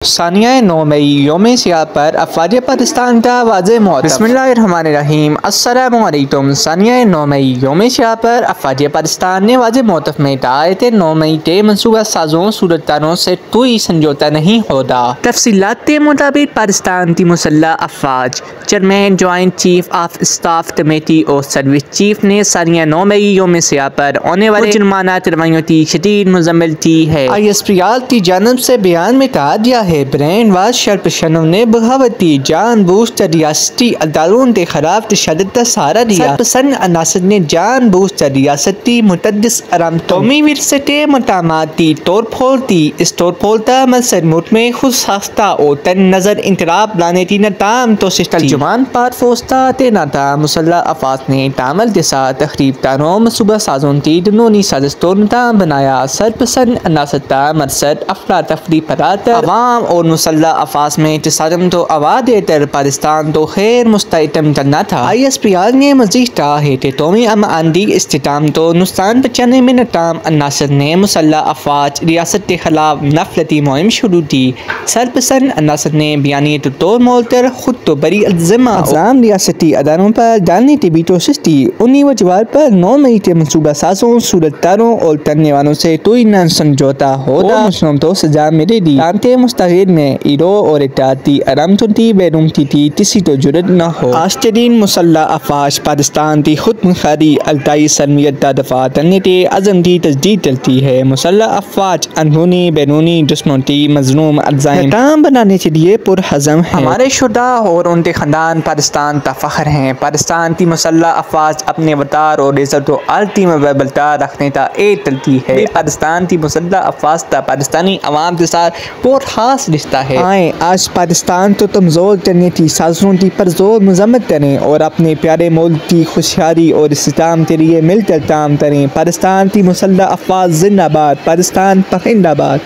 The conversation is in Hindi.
सानिया 9 मई योम सियाह पर अफवाज पाकिस्तान का वाज़ेह मौक़िफ़। बिस्मिल्लाहिर्रहमानिर्रहीम। अस्सलामुअलैकुम। सानिया 9 मई योम सियाह पर अफवाज पाकिस्तान ने वाज़ेह मौक़िफ़ में कहा है कि 9 मई के मनसूबा साजों सूरतकारों से कोई समझौता नहीं होगा। तफसीलात के मुताबिक पाकिस्तान की मुसल्लह अफवाज chairman joint chief of staff committee और सर्विस चीफ ने सानिया 9 मई योम सियाह पर होने वाले जुर्माना कार्रवाइयों की शदीद मज़म्मत की है। ISPR की जानब से बयान में कहा गया है ब्रेन वाज शरपशनों ने बगावती जानबूझकर रियासती अदालतों के खिलाफ तशद्दुद का सहारा दिया। शरपसंद अनासर ने जानबूझकर रियासती मुक़द्दस कौमी विरासत के मकामात की तोड़ फोड़ की। इस तोड़ फोड़ का मकसद मुल्क में खुद साख्ता और तन नज़र इंकलाब लाने की नाकाम कोशिश थी। जुबान पर फोस्ता ते नाकाम मुसल्लह अफवाज ने तामल के साथ तखरीबकारों मनसूबा साजों की जुनूनी साजिश को नाकाम बनाया। शरपसंद अनासर का मकसद अफरा तफरी फरात अवाम और मुसल्लह अफवाज में तसादम तो आवाज़ देकर पाकिस्तान को खैर मुस्तहकम करना था। ISPR ने मज़ीद कहा है कि कौमी अमन इस्तेहकाम को नुकसान पहुँचाने में नाकाम अनासर ने मुसल्लह अफवाज रियासत के खिलाफ नफरती मुहिम शुरू की। शरपसंद अनासर ने बयानियत तोड़ मोड़ कर खुद तो बड़ी इल्ज़ाम रियासती अदारों पर डालने की भी कोशिश की। उन्हीं वजूहात पर 9 मई के मनसूबा साजों सूरतकारों और करने वालों से कोई न समझौता होगा। मुस्लिम तो सजा मिलेगी ताकि मुस्तकिल में ईरो और इत्यादि अरामतुती बैरूमती की किसी तो जुर्रत न हो। आस्तीन मुसल्लह अफवाज पाकिस्तान की खुद मुख्तारी अल्ताई सलमियत का दफा करने के अज़म की तजदीद करती है। मुसल्लह अफवाज अंदरूनी बैरूनी दुश्मनों की मज़लूम अज़ाइम नाकाम बनाने के लिए पुरहज़म है। हमारे शुदा और उनके ख़ानदान पाकिस्तान का फ़ख्र हैं। पाकिस्तान की मुसल्लह अफवाज अपने वक़ार और इज़्ज़त को आलती में बरकरार रखने का एक करती है। पाकिस्तान की मुसल्लह अफवाज का पाकिस्तानी अवाम के साथ बहुत खास रिश्ता है। आए आज पाकिस्तान तो कमज़ोर करने की साजिशों की परजोर मजम्मत करें और अपने प्यारे मुल्क की खुशहाली और इस्तेहकाम के लिए मिलकर काम करें। पाकिस्तान की मुसल्लह अफवाज जिंदाबाद। पाकिस्तान पखिंदाबाद।